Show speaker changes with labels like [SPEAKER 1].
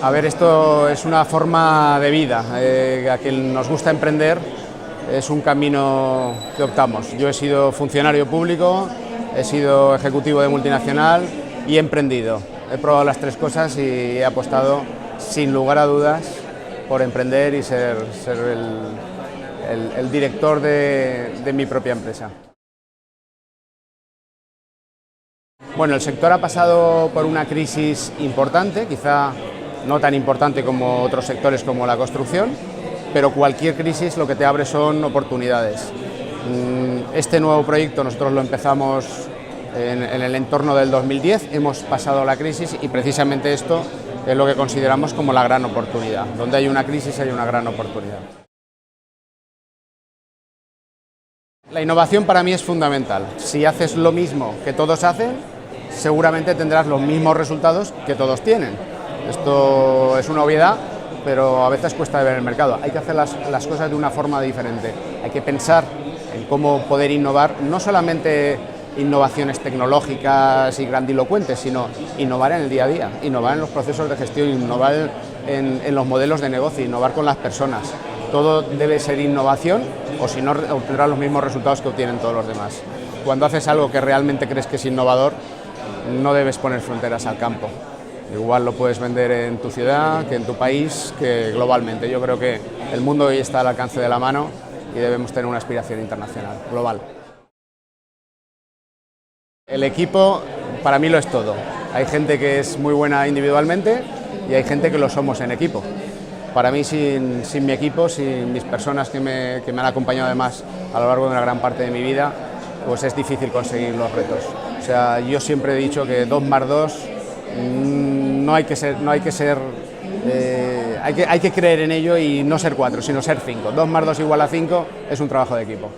[SPEAKER 1] A ver, esto es una forma de vida. A quien nos gusta emprender es un camino que optamos. Yo he sido funcionario público, he sido ejecutivo de multinacional y he emprendido. He probado las tres cosas y he apostado sin lugar a dudas por emprender y ser el director de mi propia empresa. Bueno, el sector ha pasado por una crisis importante, quizá no tan importante como otros sectores como la construcción, pero cualquier crisis lo que te abre son oportunidades. Este nuevo proyecto nosotros lo empezamos en el entorno del 2010, hemos pasado la crisis y precisamente esto es lo que consideramos como la gran oportunidad. Donde hay una crisis hay una gran oportunidad. La innovación para mí es fundamental. Si haces lo mismo que todos hacen, seguramente tendrás los mismos resultados que todos tienen. Esto es una obviedad, pero a veces cuesta ver el mercado. Hay que hacer las cosas de una forma diferente. Hay que pensar en cómo poder innovar, no solamente innovaciones tecnológicas y grandilocuentes, sino innovar en el día a día, innovar en los procesos de gestión, innovar en los modelos de negocio, innovar con las personas. Todo debe ser innovación, o si no obtendrás los mismos resultados que obtienen todos los demás. Cuando haces algo que realmente crees que es innovador, no debes poner fronteras al campo. Igual lo puedes vender en tu ciudad, que en tu país, que globalmente. Yo creo que el mundo hoy está al alcance de la mano y debemos tener una aspiración internacional, global. El equipo para mí lo es todo. Hay gente que es muy buena individualmente y hay gente que lo somos en equipo. Para mí, sin mi equipo, sin mis personas que me han acompañado además a lo largo de una gran parte de mi vida, pues es difícil conseguir los retos. O sea, yo siempre he dicho que 2 más 2 hay que creer en ello y no ser 4, sino ser 5. 2 más 2 igual a 5 es un trabajo de equipo.